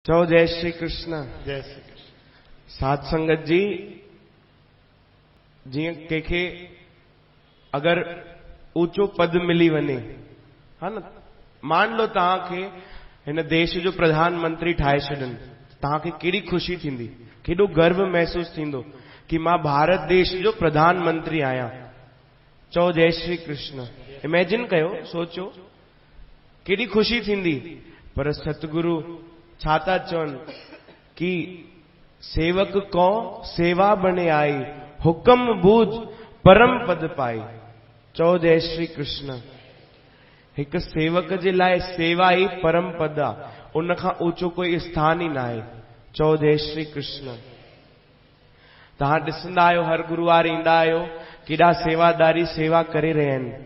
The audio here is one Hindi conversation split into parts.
चओ जय श्री कृष्ण। जय श्री कृष्ण। साध संगत जी, जीअं कंहिंखे अगर ऊंचो पद मिली वञे, हा न, मान लो तव्हांखे हिन देश जो प्रधानमंत्री ठाहे छॾनि, तव्हांखे केॾी ख़ुशी थींदी, केॾो गर्व महसूस थींदो कि मां भारत देश जो प्रधानमंत्री आहियां। चओ जय श्री कृष्ण। इमेजिन कयो, सोचो केॾी ख़ुशी थींदी। पर सतगुरु छा था चवनि कि सेवक को सेवा बने आई, हुक्म बूझ परम पद पाई। चओ जय श्री कृष्ण। हिक सेवक जे लाइ सेवा ही परम पद आ, उन खां ऊंचो कोई स्थान ही न आहे। चओ जय श्री कृष्ण। तव्हां ॾिसंदा आहियो, हर गुरुवार ईंदा आहियो, केॾा सेवादारी सेवा करे रहिया आहिनि।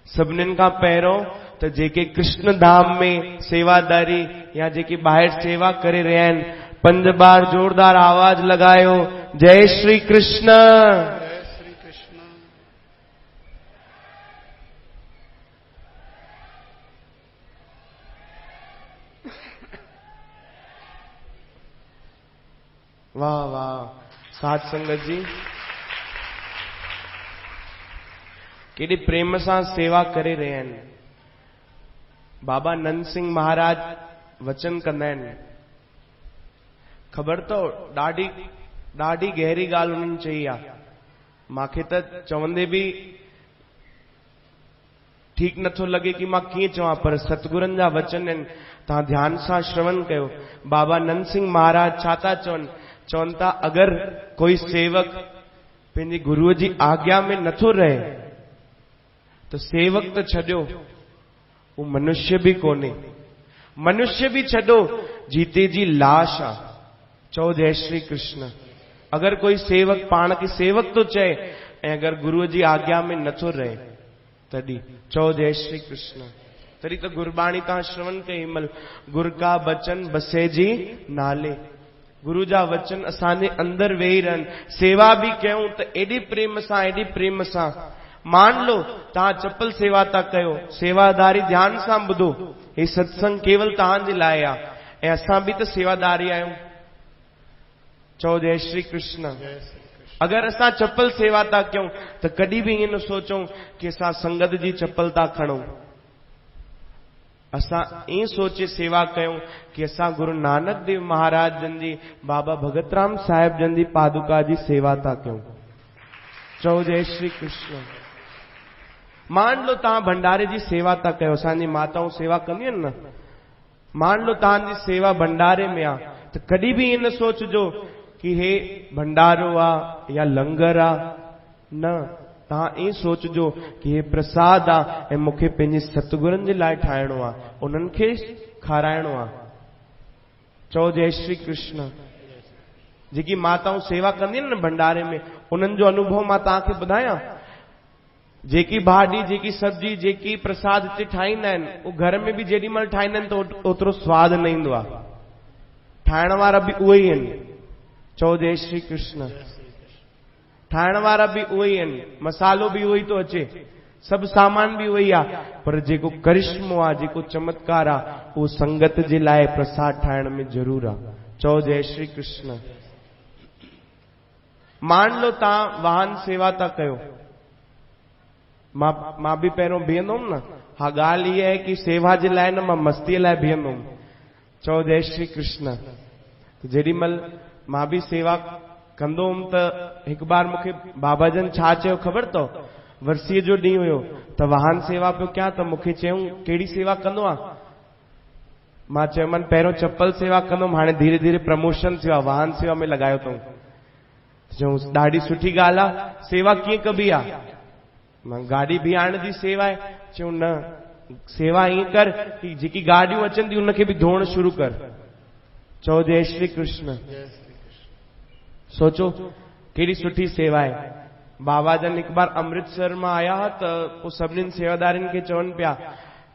सभिनीनि खां पहिरियों त जेके कृष्ण धाम में सेवादारी या जेके ॿाहिरि सेवा करे रहिया आहिनि, 5 बार जोरदार आवाज लगायो, जय श्री कृष्ण। जय श्री कृष्ण। वाह वाह। साध संगत जी, केॾे प्रेम सां सेवा करे रहिया आहिनि। बाबा नंद सिंह महाराज वचन कंदा आहिनि, ख़बर अथव, ॾाढी गहरी ॻाल्हि उन्हनि चई आहे। मूंखे त चवंदे बि ठीक नथो लगे कि मां कीअं चवां, पर सतगुरनि जा वचन आहिनि, तव्हां ध्यान सां श्रवण कयो। बाबा नंद सिंह महाराज छा था चवनि? चवनि था, अगर कोई सेवक पंहिंजे गुरुअ जी आज्ञा में नथो रहे त सेवक त छॾियो, वो मनुष्य भी कोन्हे। मनुष्य भी छॾो, जीते जी लाश आ। चओ जय श्री कृष्ण। अगर कोई सेवक पाण खे सेवक तो चए ऐं अगर गुरुअ जी आज्ञा में नथो रहे तॾहिं। चओ जय श्री कृष्ण। तॾहिं त गुरबाणी तव्हां श्रवण कई महिल, गुर का बचन बसे जी नाले। गुरु जा वचन असांजे अंदर वेही रहनि, सेवा भी कयूं त एॾी प्रेम सां। मान लो तव्हां चप्पल सेवा था कयो, सेवादारी ध्यान सां ॿुधो, हे सत्संग केवल तव्हांजे लाइ आहे ऐं असां भी त सेवादारी आहियूं। चओ जय श्री कृष्ण। अगर असां चप्पल सेवा था कयूं त कॾहिं भी ईअं न सोचूं कि असां संगत जी चप्पल था खणूं। असां ईअं सोचे सेवा कयूं कि असां गुरु नानक देव महाराज जन जी, बाबा भगत राम साहिब जन जी पादुका जी सेवा था कयूं। चओ जय श्री कृष्ण। मान लो तव्हां भंडारे जी सेवा था कयो, असांजी माताऊं सेवा कंदियूं आहिनि न, मान लो तव्हांजी सेवा भंडारे में आहे त कॾहिं भी ईअं न सोचजो कि हे भंडारो आहे या लंगर आहे। न, तव्हां ईअं सोचजो कि हे प्रसाद आहे ऐं मूंखे पंहिंजे सतगुरनि जे लाइ ठाहिणो आहे, उन्हनि खे खाराइणो आहे। चओ जय श्री कृष्ण। जेकी माताऊं सेवा कंदियूं आहिनि न भंडारे में, उन्हनि जो अनुभव मां तव्हांखे ॿुधायां। जेकी भाॼी, जेकी सब्जी, जेकी प्रसाद हिते ठाहींदा आहिनि, उहो घर में भी जेॾी महिल ठाहींदा आहिनि त ओतिरो स्वाद न ईंदो आहे। ठाहिण वारा भी उहे ई आहिनि। चओ जय श्री कृष्ण। ठाहिण वारा भी उहे ई आहिनि, मसालो भी उहो ई थो अचे, सभु सामान भी उहो ई आहे, पर जेको करिश्मो आहे, जेको चमत्कार आहे, उहो संगत जे लाइ प्रसाद ठाहिण में ज़रूर आहे। चओ जय श्री कृष्ण। मान लो तव्हां वाहन सेवा था कयो, मां भी पहिरियों बीहंदुमि न, हा ॻाल्हि इहा आहे कि सेवा जे लाइ न, मां मस्तीअ लाइ बीहंदुमि। चओ जय श्री कृष्ण। जेॾी महिल मां भी सेवा कंदो हुउमि त हिकु बार मूंखे बाबा जन छा चयो ख़बर अथव? वर्सीअ जो ॾींहुं हुयो त वाहन सेवा पियो कयां त मूंखे चयूं, कहिड़ी सेवा कंदो आहे? मां चयोमांनि पहिरियों चप्पल सेवा कंदुमि, हाणे धीरे धीरे प्रमोशन थियो आहे, वाहन सेवा में लॻायो अथऊं। चयूं ॾाढी सुठी ॻाल्हि आहे, सेवा कीअं कबी आहे? मां गाॾी बीहारण जी सेवा आहे। चयूं न, सेवा ईअं कर कि जेकी गाॾियूं अचनि थियूं उनखे भी धोअण शुरू कर। चओ जय श्री कृष्ण। सोचो केॾी सुठी सेवा आहे। बाबा जन हिकु बार अमृतसर मां आया हुआ त पोइ सभिनीनि सेवादारियुनि खे चवनि पिया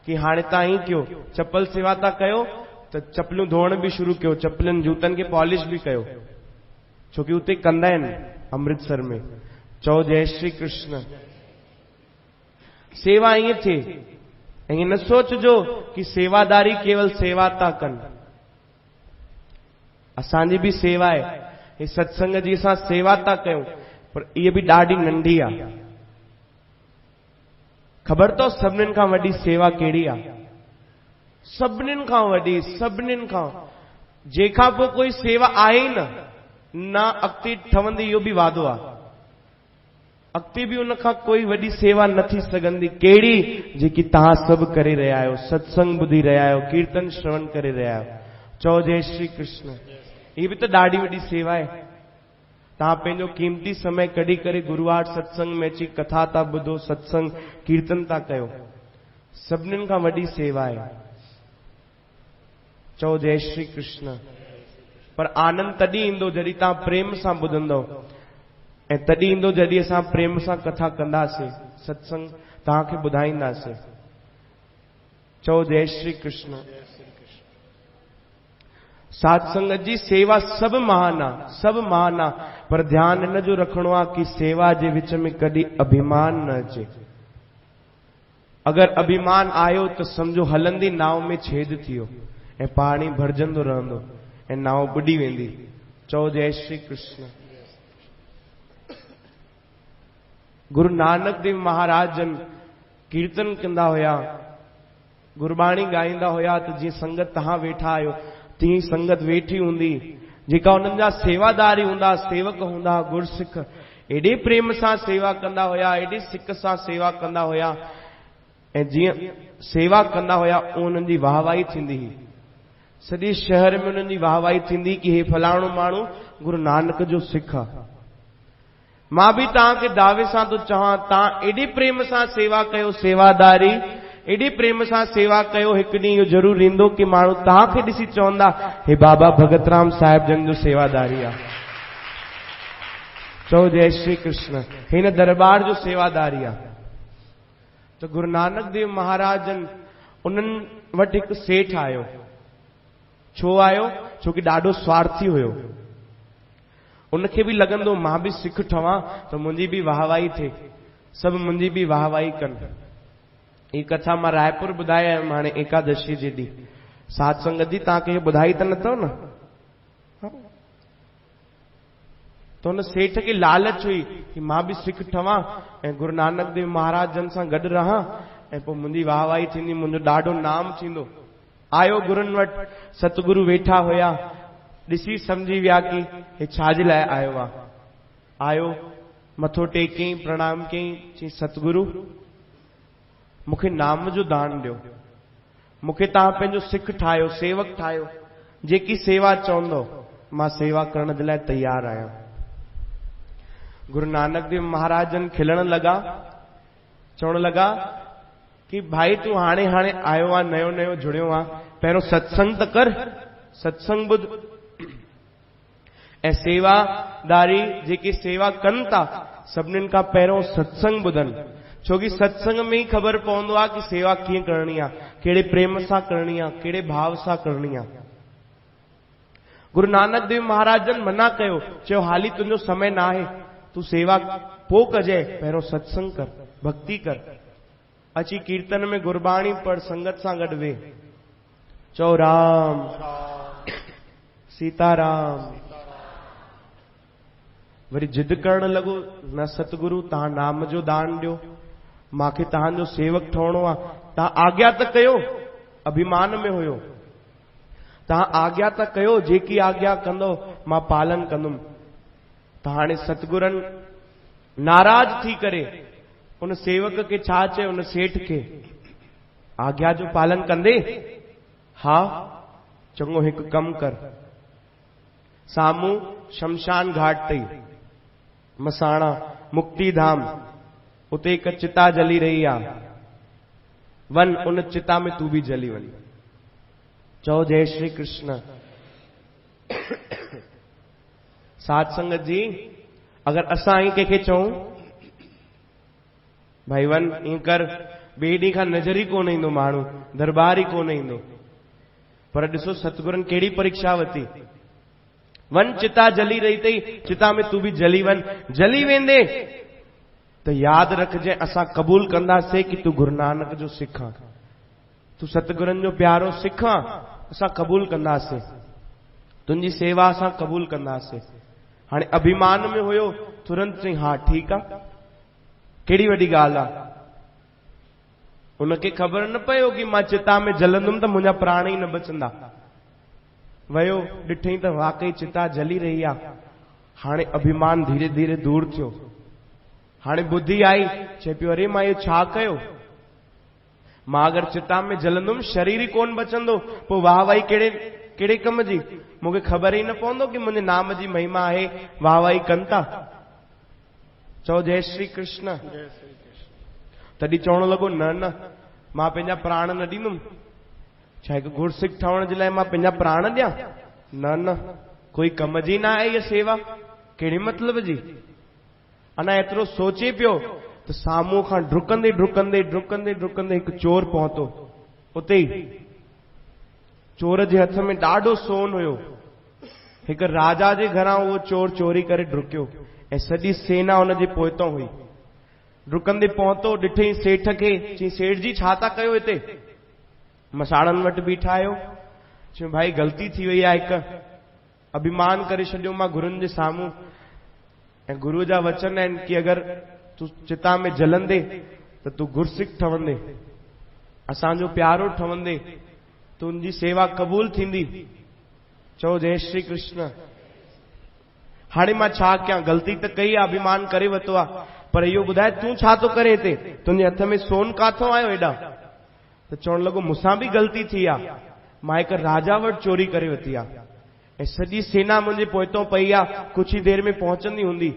कि हाणे तव्हां ईअं कयो, चप्पल सेवा था कयो त चप्पलूं धोअण भी शुरू कयो, चप्पलनि जूतनि खे पॉलिश भी कयो, छोकि उते कंदा आहिनि अमृतसर में। चओ जय श्री कृष्ण। सेवा ईअं थिए ऐं न सोचजो कि सेवादारी केवल सेवा था कनि। असांजी भी सेवा है, हे सत्संग जी असां सेवा था कयूं, पर इहे भी ॾाढी नंढी आहे। ख़बर अथव सभिनीनि खां वॾी सेवा कहिड़ी आहे? सभिनीनि खां वॾी, सभिनीनि खां, जंहिंखां पोइ कोई सेवा आहे ई न अॻिते ठवंदी, इहो बि वादो आहे। अॻिते बि उनखां कोई वॾी सेवा न थी सघंदी। कहिड़ी? जेकी तव्हां सभु करे रहिया आहियो, सत्संग ॿुधी रहिया आहियो, कीर्तन श्रवण करे रहिया आहियो। चओ जय श्री कृष्ण। हीअ बि त ॾाढी वॾी सेवा आहे। तव्हां पंहिंजो कीमती समय कढी करे गुरुवार सत्संग में अची कथा था ॿुधो, सत्संग कीर्तन था कयो, सभिनीनि खां वॾी सेवा आहे। चओ जय श्री कृष्ण। पर आनंद तॾहिं ईंदो जॾहिं तव्हां प्रेम सां ॿुधंदव, ऐं तॾहिं ईंदो जॾहिं असां प्रेम सां कथा कंदासीं, सत्संग तव्हांखे ॿुधाईंदासीं। चओ जय श्री कृष्ण। सत्संग जी सेवा सभु महान आहे, सभु महान आहे, पर ध्यानु इन जो रखिणो आहे कि सेवा जे विच में कॾहिं अभिमान न अचे। अगरि अभिमान आयो त सम्झो हलंदी नाव में छेद थी वियो ऐं पाणी भरजंदो रहंदो ऐं नाव बुॾी वेंदी। चओ जय श्री कृष्ण। गुरु नानक देव महाराज जन कीर्तन कंदा हुया, गुरबाणी ॻाईंदा हुया, त जीअं संगत तव्हां वेठा आहियो तीअं संगत वेठी हूंदी, जेका उन्हनि जा सेवादारी हूंदा, सेवक हूंदा, गुरसिख, एॾे प्रेम सां सेवा कंदा हुया, एॾे सिक सां सेवा कंदा हुया, ऐं जीअं सेवा कंदा हुया उन्हनि जी वाहवाही थींदी हुई। सॼे शहर में उन्हनि जी वाहवाही थींदी कि हे फलाणो माण्हू गुरु नानक जो सिख आहे। मां बि तव्हांखे दावे सां थो चवां, तव्हां एॾे प्रेम सां सेवा कयो, सेवादारी एॾे प्रेम सां सेवा कयो, हिकु ॾींहुं इहो ज़रूर ईंदो कि माण्हू तव्हांखे ॾिसी चवंदा हे बाबा भगतराम साहिब जन जो सेवादारी आहे। चओ जय श्री कृष्ण। हिन दरबार जो सेवादारी आहे। त गुरु नानक देव महाराज जन उन्हनि वटि हिकु सेठ आयो। छो आयो? छोकी ॾाढो स्वार्थी हुयो। उनखे बि लॻंदो मां बि सिख ठवां त मुंहिंजी बि वाहवाही थिए, सभु मुंहिंजी बि वाहवाही कनि। हीअ कथा मां रायपुर ॿुधाए आयुमि हाणे एकादशी जे ॾींहुं। सत्संग जी तव्हांखे इहे ॿुधाई त न अथव न? त हुन सेठ खे लालच हुई कि मां बि सिख ठवां ऐं गुरु नानक देव महाराज जन सां गॾु रहां ऐं पोइ मुंहिंजी वाहवाही थींदी, मुंहिंजो ॾाढो नाम थींदो। आयो गुरुनि वटि, सतगुरु वेठा हुया, ॾिसी सम्झी विया कि हे छाजे लाइ आयो आहे। आयो, मथो टेकई, प्रणाम कई, चई सतगुरु मूंखे नाम जो दान ॾियो, मूंखे तव्हां पंहिंजो सिख ठाहियो, सेवक ठाहियो, जेकी सेवा चवंदो मां सेवा करण जे लाइ तैयार आहियां। गुरु नानक देव महाराज जन खिलण लॻा, चवण लॻा कि भाई तूं हाणे हाणे आयो आहे, नयो नयो जुड़ियो आहे, पहिरियों सत्संग त कर, सत्संग ॿुध। ऐं सेवादारी जेके सेवा कनि था सभिनीनि खां पहिरियों सत्संग ॿुधनि, छोकी सत्संग में ई ख़बर पवंदो आहे कि सेवा कीअं करणी आहे, कहिड़े प्रेम सां करणी आहे, कहिड़े भाव सां करणी आहे। गुरु नानक देव महाराज जन मना कयो, चयो हाली तुंहिंजो समय न आहे, तूं सेवा पोइ कजे, पहिरियों सत्संग कर, भक्ति कर, अची कीर्तन में गुरबाणी पढ़, संगत सां गॾु वेह। चओ राम सीताराम। वरी जिद करण लॻो, न सतगुरु तव्हां नाम जो दान ॾियो, मूंखे तव्हांजो सेवक ठहणो आहे, तव्हां आज्ञा त कयो। अभिमान में हुयो, तव्हां आज्ञा त कयो, जेकी आज्ञा कंदो मां पालन कंदुमि। त हाणे सतगुरनि नाराज थी करे उन सेवक खे छा चयो, उन सेठ खे, आज्ञा जो पालन कंदे? हा, चङो हिकु कमु कर, साम्हूं शमशान घाट ते मसाणा मुक्ति धाम, उते हिकु चिता जली रही आहे, वन उन चिता में तू भी जली वञ। चओ जय श्री कृष्ण। साध संगत जी, अगर असां ही कंहिंखे चऊं भाई वन ईअं कर, ॿिए ॾींहं खां नज़र ई कोन ईंदो माण्हू, दरबार ई कोन ईंदो। पर ॾिसो सतगुरनि कहिड़ी परीक्षा वरिती, वन चिता जली रही अथई, चिता में तू भी जली वञ, जली वेंदे त यादि रखजे असां क़बूल कंदासीं कि तू गुरु नानक जो सिख आं, तू सतगुरनि जो प्यारो सिख आं, असां क़बूल कंदासीं। तुंहिंजी सेवा असां क़बूल कंदासीं। हाणे अभिमान में हुयो, तुरंत चई हा ठीकु आहे, कहिड़ी वॾी ॻाल्हि आहे। उनखे ख़बर न पियो कि मां चिता में जलंदुमि त मुंहिंजा प्राण ई न बचंदा। वयो, ॾिठई त वाकई चिता जली रही आहे। हाणे अभिमान धीरे धीरे दूर थियो। हाणे बुद्धि आई, चए पियो अरे मां इहो छा कयो, मां अगरि चिता में जलंदुमि शरीर ई कोन बचंदो, पोइ वाह वाही कहिड़े कम जी, मूंखे ख़बर ई न पवंदो कि मुंहिंजे नाम जी महिमा आहे, वाह वाही कनि था। चओ जय श्री कृष्ण। तॾहिं चवण लॻो न न, मां पंहिंजा प्राण न ॾींदुमि। छा हिकु गुरसिख ठहण जे लाइ मां पंहिंजा प्राण ॾियां? न न, कोई कम जी न आहे इहा सेवा, कहिड़े मतलब जी। अञा एतिरो सोचे पियो त साम्हूं खां डुकंदे डुकंदे डुकंदे डुकंदे हिकु चोर पहुतो। उते ई चोर जे हथ में ॾाढो सोन हुयो। हिकु राजा जे घरां उहो चोर चोरी करे डुकियो ऐं सॼी सेना हुनजे पोइतों हुई। डुकंदे पहुतो, ॾिठई सेठ खे, चई सेठ जी छा था कयो हिते? मसाणनि वटि बीठा आहियो? चयो भाई ग़लती थी वई आहे, हिकु अभिमान करे छॾियो मां गुरुनि जे साम्हूं, ऐं गुरू जा वचन आहिनि कि अगरि तूं चिता में जलंदे त तूं गुरसिख ठहंदे, असांजो प्यारो ठहंदे, तुंहिंजी सेवा क़बूल थींदी। चओ जय श्री कृष्ण। हाणे मां छा कयां? ग़लती त कई आहे, अभिमान करे वरितो आहे, पर इहो ॿुधाए तूं छा थो करे हिते? तुंहिंजे हथ में सोन काथों आयो हेॾा? त चवण लॻो मूंसां बि ग़लती थी आहे, मां हिकु राजा वटि चोरी करे वरिती आहे ऐं सॼी सेना मुंहिंजे पोइतों पई आहे, कुछ ई देर में पहुचंदी हूंदी।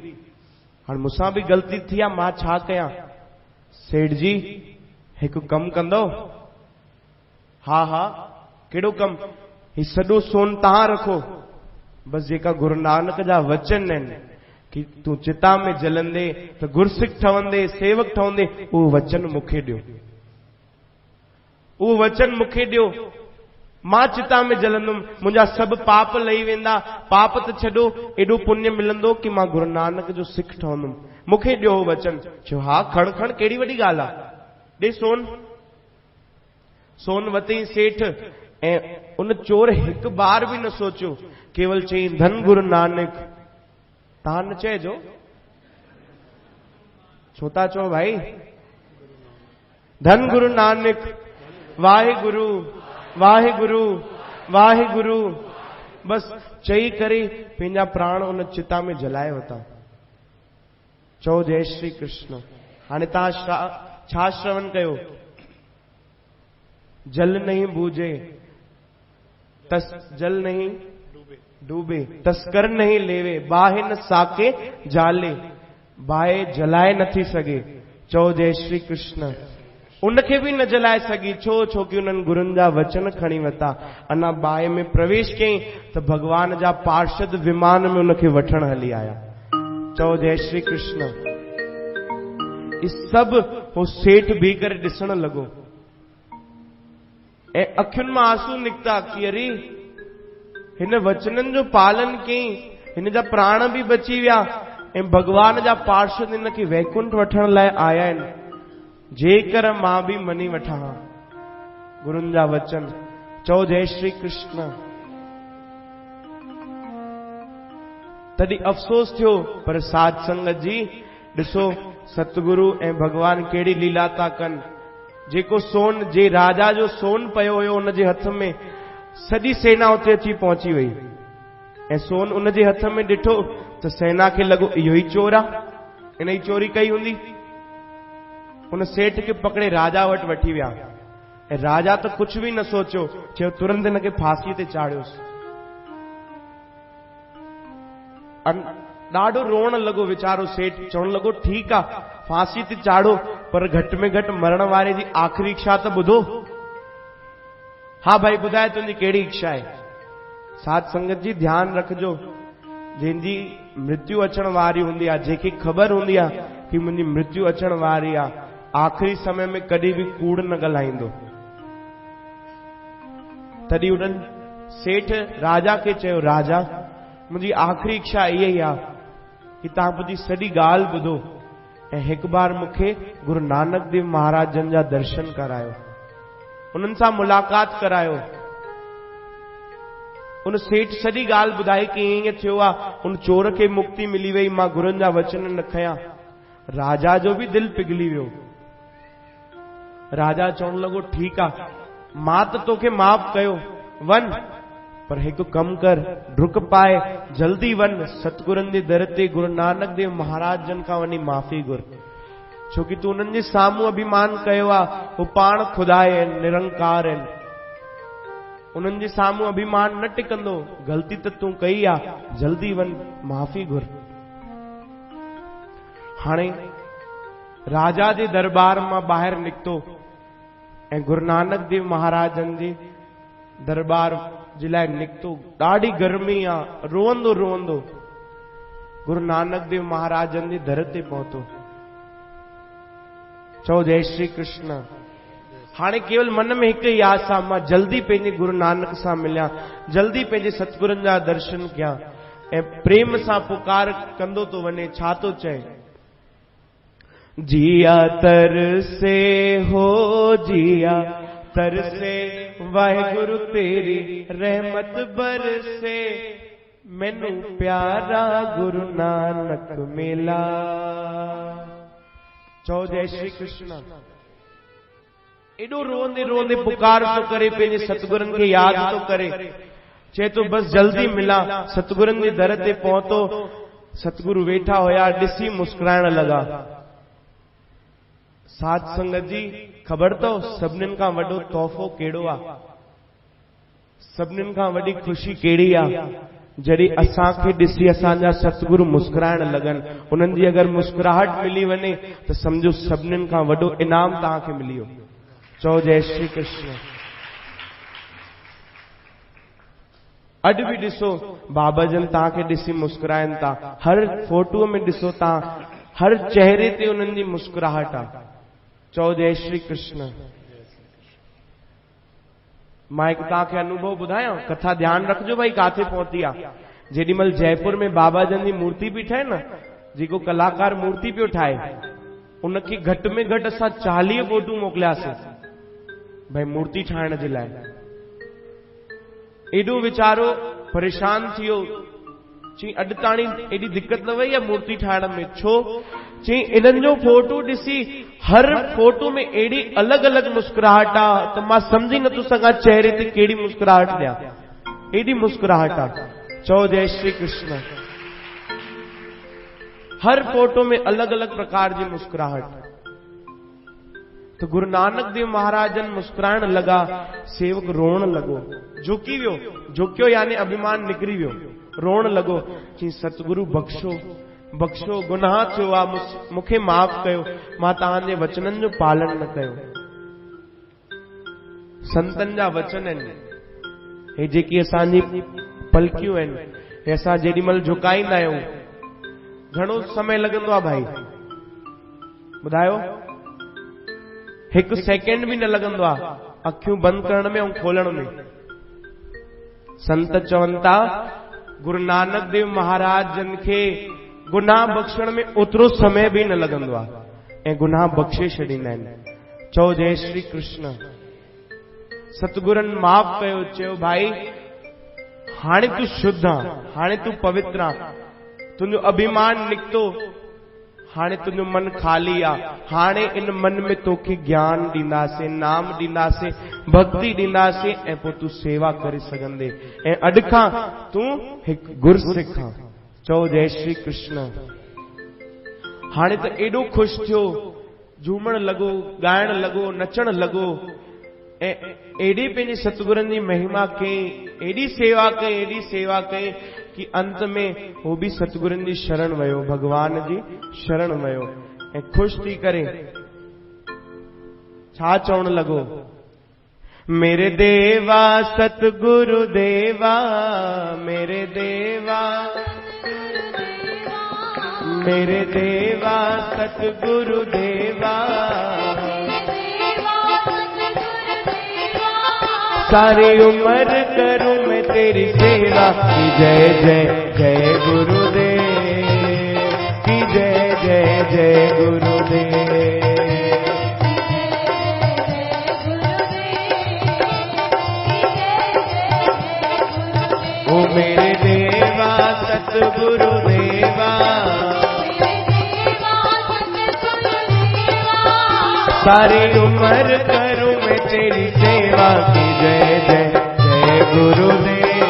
हाणे मूंसां बि ग़लती थी आहे, मां छा कयां? सेठ जी हिकु कमु कंदो? हा हा, कहिड़ो कमु? ही सॼो सोन तव्हां रखो, बसि जेका गुरु नानक जा वचन आहिनि कि तूं चिता में जलंदे त गुरसिख ठहंदे, सेवक ठहंदे, उहो वचन मूंखे ॾियो, उहो वचन मूंखे ॾियो। मां चिता में जलंदुमि, मुंहिंजा सभु पाप लही वेंदा, पाप त छॾो, एॾो पुण्य मिलंदो कि मां गुरु नानक जो सिख ठहंदुमि, मूंखे ॾियो वचन। चयो हा खण खण, कहिड़ी वॾी ॻाल्हि आहे, ॾे सोन। सोन वरितई सेठ, ऐं उन चोर हिकु बार बि न सोचियो, केवल चई धन गुरु नानक। तव्हां न चइजो, छो था चओ भाई? धन गुरु नानक, वाहिगुरु वाहिगुरु वाहिगुरु। बस चई करे पंहिंजा प्राण उन चिता में जलाए वरिता। चओ जय श्री कृष्ण। हाणे तव्हां छा श्रवण कयो? जल नहीं बूझे जल नहीं डूबे, तस्कर नहीं लेवे, बाहे न साके जाले, बाहे जलाए नथी सघे। चओ जय श्री कृष्ण। उनखे बि न जलाए सघी, छो कि उन्हनि गुरुनि जा वचन खणी वरिता। अञा बाहि में प्रवेश कयईं त भगवान जा पार्षद विमान में उनखे वठण हली आया। चओ जय श्री कृष्ण। इस सभु हो सेठ बीह करे ॾिसण लॻो ऐं अखियुनि मां आंसू निकिता कि अरे हिन वचननि जो पालन कयईं, हिन जा प्राण बि बची विया ऐं भगवान जा पार्षद हिन खे वैकुंठ वठण लाइ आया आहिनि। जेकर मां बि मनी वठां गुरुनि जा वचन। चओ जय श्री कृष्ण। तॾहिं अफ़सोस थियो, पर साध संगत जी ॾिसो सतगुरु ऐं भगवान कहिड़ी लीला था कनि। जेको सोन, जे राजा जो सोन पियो हुयो उन जे हथ में, सॼी सेना उते अची पहुची वई ऐं सोन उन जे हथ में ॾिठो त सेना खे लॻो इहो ई चोर आहे, इन ई चोरी कई हूंदी। उन सेठ खे पकड़े राजा वटि वठी विया ऐं राजा त कुछ बि न सोचियो, चयो तुरंत हिन खे फांसीअ ते चाढ़ियोसि। ॾाढो रोअण लॻो वीचारो सेठ, चवण लॻो ठीकु आहे फांसी ते चाढ़ो, पर घटि में घटि मरण वारे जी आख़िरी इच्छा त ॿुधो। हा भाई ॿुधाए तुंहिंजी कहिड़ी इच्छा आहे? साध संगत जी ध्यानु रखिजो, जंहिंजी मृत्यु अचण वारी हूंदी आहे, जंहिंखे ख़बर हूंदी आहे कि मुंहिंजी मृत्यु अचण वारी आहे, आख़िरी समय में कॾहिं बि कूड़ न ॻाल्हाईंदो। तॾहिं उन्हनि सेठ राजा खे चयो, राजा मुंहिंजी आख़िरी इच्छा इहा ई आहे कि तव्हां मुंहिंजी सॼी ॻाल्हि ॿुधो ऐं हिकु बार मूंखे गुरु नानक देव महाराजनि जा दर्शन करायो, उन्हनि सां मुलाक़ात करायो। उन सेठ सॼी ॻाल्हि ॿुधाई कि ईअं थियो आहे, उन चोर खे मुक्ति मिली वई, मां गुरुनि जा वचन न खयां। राजा जो बि दिल पिघली वियो। राजा चवण लॻो, ठीकु आहे, मां त तोखे माफ़ कयो, वञ, पर हिकु कमु कर, डुक पाए जल्दी वञ सतगुरनि जे दर ते गुरु नानक देव महाराज जन खां वञी माफ़ी घुर, छोकि तूं उन्हनि जे साम्हूं अभिमान कयो आहे, हू पाण खुदा आहिनि, निरंकार आहिनि, उन्हनि जे साम्हूं अभिमान न टिकंदो, ग़लती त तूं कई आहे, जल्दी वञ माफ़ी घुर। हाणे राजा जे दरबार मां ॿाहिरि निकितो ऐं गुरु नानक देव महाराजन जे दरबार जे लाइ निकितो। ॾाढी गर्मी आहे, रोअंदो रोअंदो गुरु नानक देव महाराजन जे दर ते पहुतो। चओ जय श्री कृष्ण। हाणे केवल मन में हिकु ई आस आहे, मां जल्दी पंहिंजे गुरु नानक सां मिलियां, जल्दी पंहिंजे सतगुरनि जा दर्शन कयां। ऐं प्रेम सां पुकार कंदो तो वञे, छा तो चए, जिया तरसे हो जिया तरसे, वाहिगुरु तेरी रहमत बरसे, मैनू प्यारा गुरु नानक मिला। चओ जय श्री कृष्ण। एडो रोंदे रोंदे पुकार तो करे, पंहिंजे सतगुरनि खे यादि तो करे, चए तो बस जल्दी मिला। सतगुरनि जे दर ते पहुतो, सतगुरु वेठा हुया, ॾिसी मुस्कुराइण लॻा। साध संगत जी, ख़बर अथव सभिनीनि खां वॾो तोहफ़ो कहिड़ो आहे? सभिनीनि खां वॾी ख़ुशी कहिड़ी आहे? जॾहिं असांखे ॾिसी असांजा सतगुरु मुस्कुराइण लॻनि। उन्हनि जी अगरि मुस्कुराहट मिली वञे त सम्झो सभिनीनि खां वॾो इनाम तव्हांखे मिली वियो। चओ जय श्री कृष्ण। अॼु बि ॾिसो बाबा जन तव्हांखे ॾिसी मुस्कुराइनि था, हर फोटूअ में ॾिसो तव्हां, हर चेहरे ते उन्हनि जी मुस्कुराहट आहे। चओ जय श्री कृष्ण। मां हिकु तव्हांखे अनुभव ॿुधायां, कथा ध्यानु रखिजो भाई काथे पहुती आहे। जेॾीमहिल जयपुर में बाबा जन जी मूर्ति पई ठहे न, जेको कलाकार मूर्ति पियो ठाहे, उनखे घटि में घटि असां 40 फोटू मोकिलियासीं भाई मूर्ति ठाहिण जे लाइ। एॾो वीचारो परेशान थी वियो, चई अॼु ताणी एॾी दिक़त न वई आहे मूर्ति ठाहिण में, छो? चई इन्हनि जो फोटो ॾिसी हर फोटो में एॾी अलॻि अलॻि मुस्कुराहट आहे त मां सम्झी नथो सघां चेहरे ते कहिड़ी मुस्कुराहट ॾियां, एॾी मुस्कुराहट आहे। चओ जय श्री कृष्ण। हर फोटो में अलॻि अलॻि प्रकार जी मुस्कुराहट। तो गुरु नानक देव महाराजन मुस्कुराइण लॻा, सेवक रोअण लॻो, झुकी वियो, झुकियो यानी अभिमान निकिरी वियो, रोअण लॻो, चई सतगुरु बख़्शो बख़्शो, गुनाह थियो आहे, मूंखे माफ़ कयो, मां तव्हांजे वचननि जो पालन न कयो। संतनि जा वचन आहिनि, हे जेकी असांजी पलकियूं आहिनि, हे असां जेॾीमहिल झुकाईंदा आहियूं, घणो समय लॻंदो आहे भाई ॿुधायो? 1 सेकेंड बि न लॻंदो आहे अखियूं बंदि करण में ऐं खोलण में। संत चवनि था गुरु नानक देव महाराज जन खे गुनाह बख़्शण में ओतिरो समय बि न लॻंदो आहे ऐं गुनाह बख़्शे छॾींदा आहिनि। चओ जय श्री कृष्ण। सतगुरनि माफ़ कयो, चयो भाई हाणे तूं शुद्ध आहे, हाणे तूं पवित्र आहे, तुंहिंजो अभिमान निकितो, हाणे तुंहिंजो मन खाली आहे, हाणे इन मन में तोखे ज्ञान ॾींदासीं, नाम ॾींदासीं, भक्ति ॾींदासीं ऐं पोइ तूं सेवा करे सघंदे, ऐं अॼु खां तूं हिकु गुर सिख आहे। चओ जय श्री कृष्ण। हाणे त एॾो ख़ुशि थियो, झूमण लॻो, ॻाइण लॻो, नचण लॻो ऐं एॾी पंहिंजे सतगुरनि जी महिमा कई, एॾी सेवा कई, एॾी सेवा कई कि अंत में वो भी सतगुरनि जी शरण वयो, भगवान जी शरण वयो ऐं ख़ुशि थी करे छा चवण लॻो, मेरे देवा सतगुरु देवा, मेरे देवा, मेरे देवा सतगुरु देवा, सारी उम्र करूं मैं तेरी सेवा, की जय जय जय गुरुदेव, की जय जय जय गुरुदेव। मेरे देवा सतगुरु देवा, सारी उम्र करूं मैं तेरी सेवा की जय जय जय गुरुदेव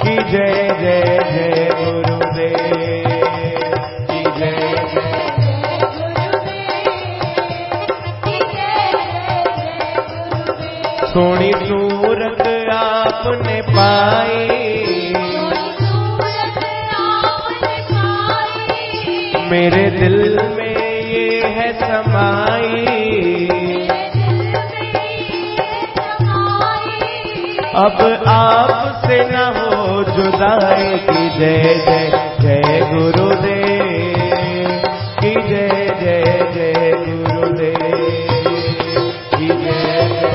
की जय जय जय गुरुदेव की जय जय सोनी सूरत आपने पाई, मेरे दिल में ये है समाई, अब आपसे न हो जुदाई की जय जय जय गुरुदेव की जय जय जय गुरुदेव की जय जय।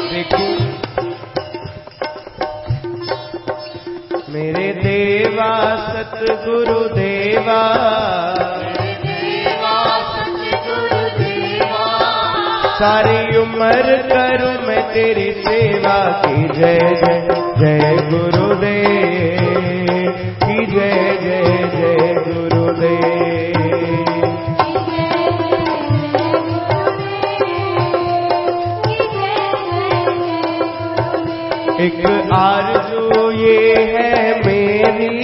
देखो मेरे देवा सतगुरु देवा, सारी उम्र करूं मैं तेरी सेवा की जय जय जय गुरुदेव की जय जय जय गुरुदेव। एक आरज़ू ये है मेरी,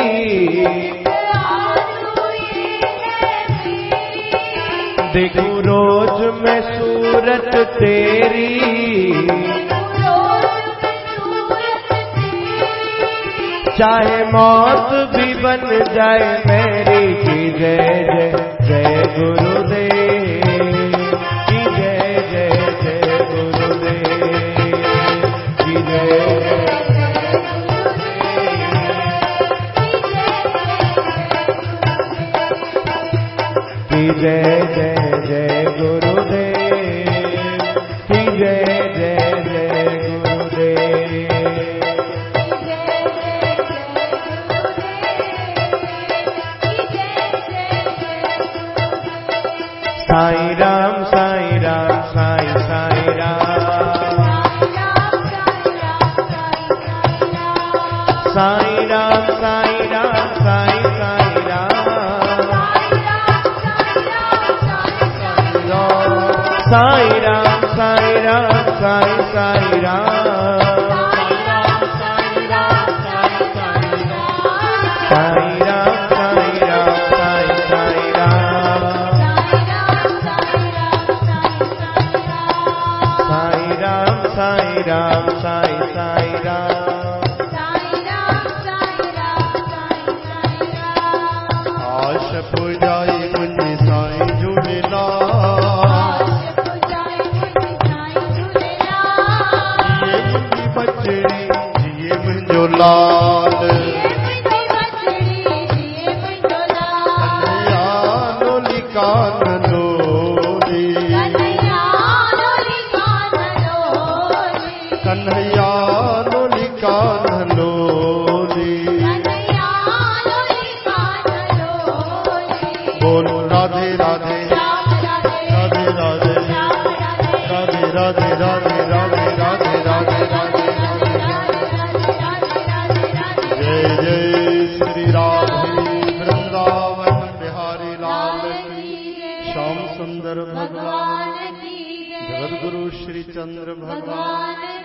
देखूं रोज मैं सूरत तेरी, चाहे मौत भी बन जाए मेरी की जय जय जय गुरुदेव की जय जय जय गुरुदेव की जय जय जय जय गुरुदेव की जय जय जय गुरुदेव। साईं राम साईं राम साईं साईं राम, साईं राम साईं राम साईं साईं राम, साईं राम साईं राम साईं साईं राम, साईं राम साईं राम साईं साईं राम, साईं राम साईं राम साईं साईं राम। आश पुजाई मुंहिंजी साईं झूलेलाल, बचड़ी जिए मुंहिंजो लाल, कन्हैया लोली कान लोली, कन्हैया लोली कान लोली, बोलो राधे राधे राधे राधे राधे राधे राधे राधे राधे राधे राधे। जय जय श्री राधे वृंदावन बिहारी लाल की, श्याम सुंदर भगवान, जगत गुरु श्री चंद्र भगवान।